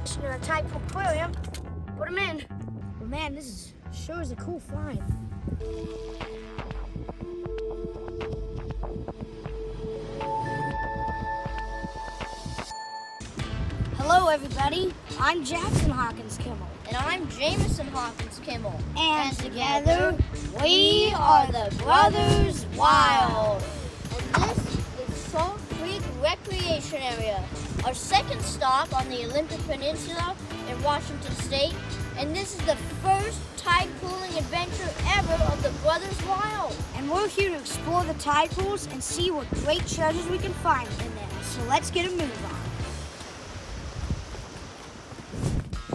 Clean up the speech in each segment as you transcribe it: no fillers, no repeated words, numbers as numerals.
In a Tidepool aquarium, put them in. But man, this sure is a cool find. Hello everybody, I'm Jackson Hawkins Kimmel. And I'm Jameson Hawkins Kimmel. And together, we are the Brothers Wild. And this is Salt Creek Recreation Area, our second stop on the Olympic Peninsula in Washington State. And this is the first tide pooling adventure ever of the Brothers Wild. And we're here to explore the tide pools and see what great treasures we can find in them. So let's get a move on.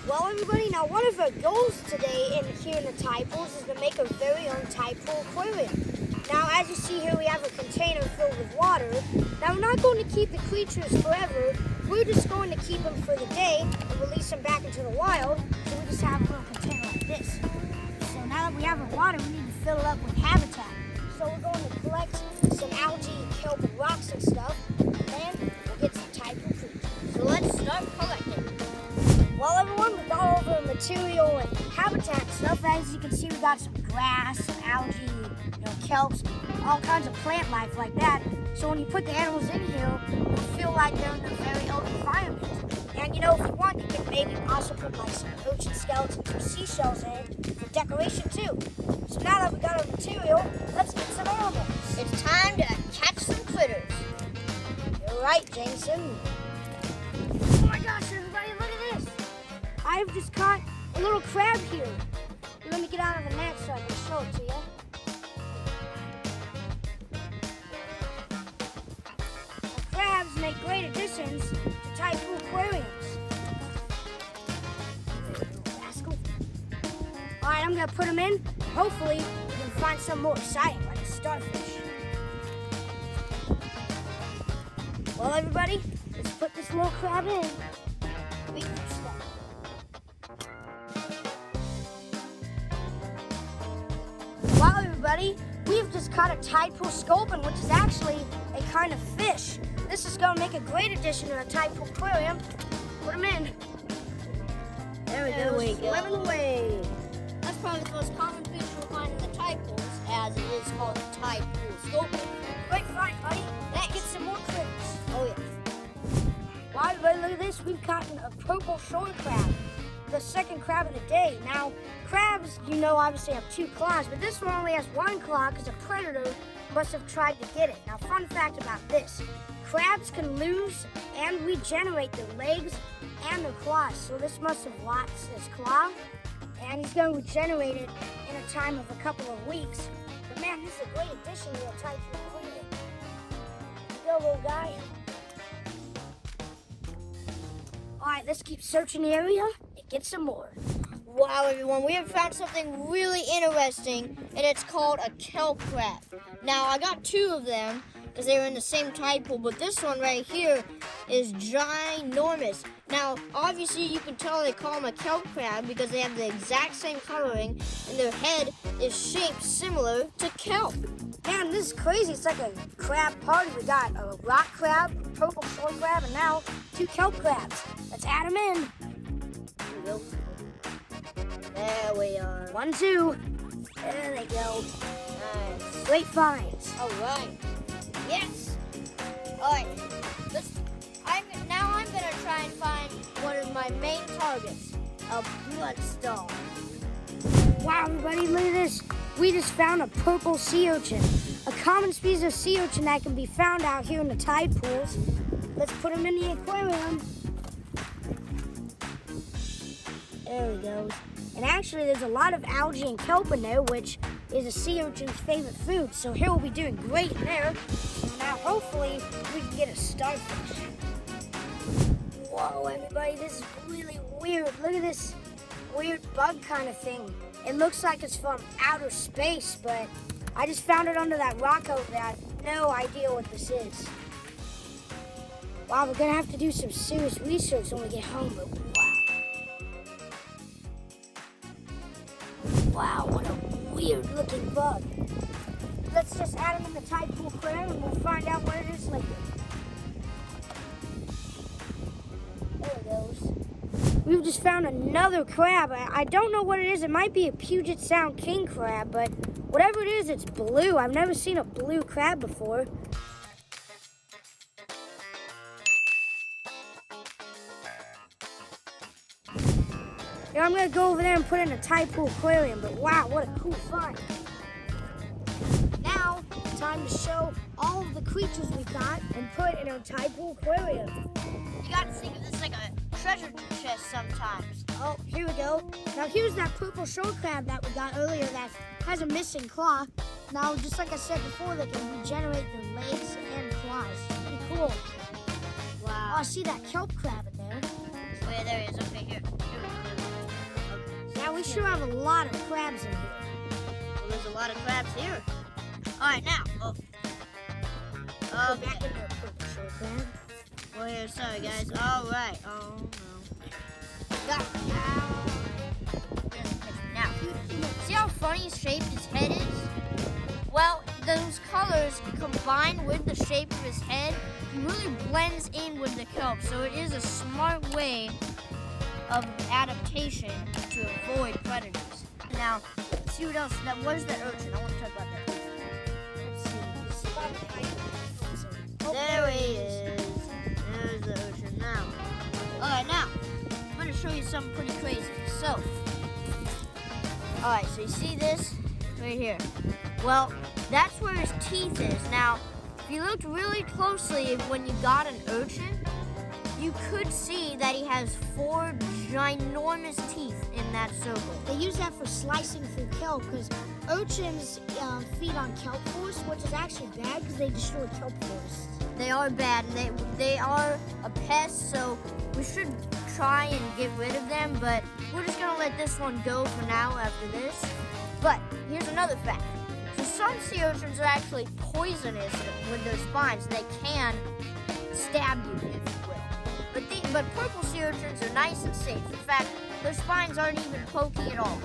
Well, everybody, now one of our goals today here in the tide pools is to make our very own tide pool aquarium. Now, as you see here, we have a container filled with water. Now, we're not going to keep the creatures forever. We're just going to keep them for the day and release them back into the wild. So we just have a little container like this. So now that we have our water, we need to fill it up with habitat. So we're going to collect some algae, kelp, and rocks and stuff. And then we'll get some tide pool food. So let's start collecting. Well, everyone, we got all the material and habitat stuff. As you can see, we got some grass, some algae, kelps, all kinds of plant life like that. So when you put the animals in here, you'll feel like they're in their very own environment. And if you want, you can maybe also put like some urchin skeletons or seashells in for decoration too. So now that we got our material, let's get some animals. It's time to catch some critters. You're right, Jameson. Oh my gosh, everybody, look at this. I've just caught a little crab here. Let me get out of the net so I can show it to you. Crabs make great additions to tide pool aquariums. Rascal. Alright, I'm going to put them in. Hopefully, we can find some more exciting, like a starfish. Well, everybody, let's put this little crab in. Wow, everybody, we've just caught a Tidepool Sculpin, which is actually a kind of fish. This is going to make a great addition to the Tidepool aquarium. Put them in. There we go. Swimming away. That's probably the most common fish you'll find in the tide pools, as it is called the Tidepool Sculpin. Great find, buddy. That gets some more critters. Oh, yeah. Wow, everybody, look at this. We've caught a purple shore crab. The second crab of the day. Now, crabs, obviously have two claws, but this one only has one claw because a predator must have tried to get it. Now, fun fact about this. Crabs can lose and regenerate their legs and their claws. So this must have lost his claw, and he's going to regenerate it in a time of a couple of weeks. But man, this is a great addition to your tide pool aquarium. Here you go, little guy. All right, let's keep searching the area and get some more. Wow, everyone, we have found something really interesting, and it's called a kelp crab. Now, I got two of them because they were in the same tide pool, but this one right here is ginormous. Now, obviously, you can tell they call them a kelp crab because they have the exact same coloring, and their head is shaped similar to kelp. Man, this is crazy. It's like a crab party. We got a rock crab, a purple shore crab, and now two kelp crabs. Let's add them in. Here we go. There we are. 1, 2. There they go. Nice. Great finds. All right. Yes. All right. Now I'm gonna try and find one of my main targets, a bloodstone. Wow, everybody, look at this. We just found a purple sea urchin, a common species of sea urchin that can be found out here in the tide pools. Let's put him in the aquarium. There he goes. And actually, there's a lot of algae and kelp in there, which is a sea urchin's favorite food. So here we'll be doing great in there. Now, hopefully, we can get a starfish. Whoa, everybody, this is really weird. Look at this weird bug kind of thing. It looks like it's from outer space, but I just found it under that rock over there. I have no idea what this is. Wow, we're going to have to do some serious research when we get home, but wow, what a weird looking bug. Let's just add him in the Tidepool aquarium and we'll find out what it is later. There it goes. we've just found another crab. I don't know what it is. It might be a Puget Sound king crab, but whatever it is, it's blue. I've never seen a blue crab before. Yeah, I'm gonna go over there and put it in a Tidepool aquarium, but wow, what a cool find. Now, time to show all of the creatures we got and put in our Tidepool aquarium. You gotta think of this like a treasure chest sometimes. Oh, here we go. Now here's that purple shore crab that we got earlier that has a missing claw. Now, just like I said before, they can regenerate their legs and claws. Pretty cool. Wow. Oh, I see that kelp crab in there. Oh yeah, there he is. Okay, here. Now we sure have a lot of crabs in here. Well, there's a lot of crabs here. All right, now. Go back into the purple shore crab. Well, here, sorry guys. All right. Oh no. Got it. Now, see how funny shaped his head is? Well, those colors combined with the shape of his head, he really blends in with the kelp. So it is a smart way of adaptation to avoid predators. Now, let's see what else. Now, where's that urchin? I want to talk about that urchin. There he is. There's the urchin now. All right, now I'm going to show you something pretty crazy. So, all right, so you see this right here? Well, that's where his teeth is. Now, if you looked really closely when you got an urchin, you could see that he has 4 ginormous teeth in that circle. They use that for slicing through kelp because urchins feed on kelp forests, which is actually bad because they destroy kelp forests. They are bad, and they are a pest, so we should try and get rid of them, but we're just gonna let this one go for now after this. But here's another fact. So some sea urchins are actually poisonous with their spines. They can stab you, if you will. But purple sea urchins are nice and safe. In fact, their spines aren't even pokey at all.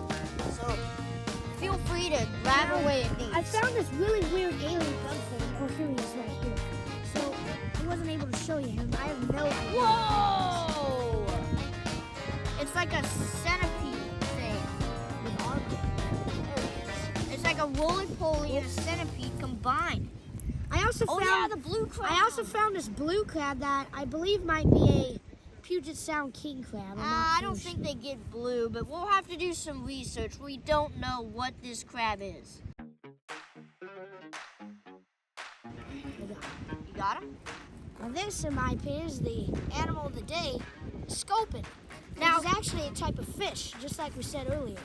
So feel free to grab away at these. I found this really weird alien bug thing. Oh, here he is right here. So I wasn't able to show you him. I have no idea. Whoa! It's like a centipede thing with armor. There it is. It's like a roly-poly and a centipede combined. I also found the blue crab. I also found this blue crab that I believe might be a Puget Sound king crab. I don't think they get blue, but we'll have to do some research. We don't know what this crab is. You got him? Now this, in my opinion, is the animal of the day, Sculpin. Now, it's actually a type of fish, just like we said earlier.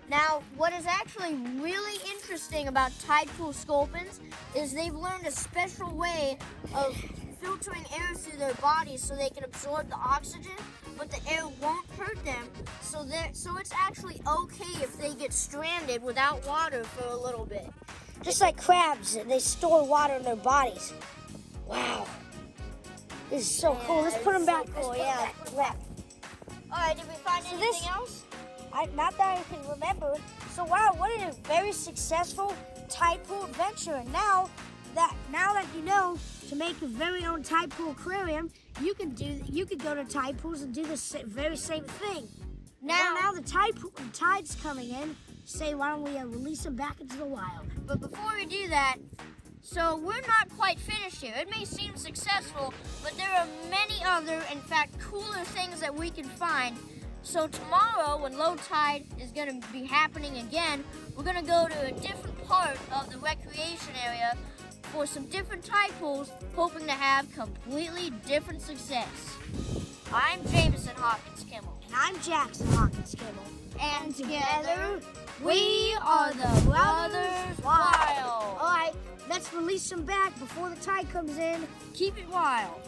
Now, what is actually really interesting about Tidepool Sculpins is they've learned a special way of filtering air through their bodies so they can absorb the oxygen, but the air won't hurt them. So it's actually okay if they get stranded without water for a little bit. Just like crabs, they store water in their bodies. Wow. This is so cool. Let's put them back. So cool, yeah. All right, did we find anything else? Not that I can remember. So wow, what a very successful Tidepool adventure. And now that you know to make your very own Tidepool aquarium, you could go to Tidepools and do the very same thing. Now the tide's coming in. Say, why don't we release them back into the wild? But before we do that, so we're not quite finished here. It may seem successful, but there are many other, in fact, cooler things that we can find. So tomorrow, when low tide is going to be happening again, we're going to go to a different part of the recreation area for some different tide pools, hoping to have completely different success. I'm Jameson Hawkins Kimmel. And I'm Jackson Hawkins Kimmel. And together, we are the Brothers Wild. All right, let's release them back before the tide comes in. Keep it wild.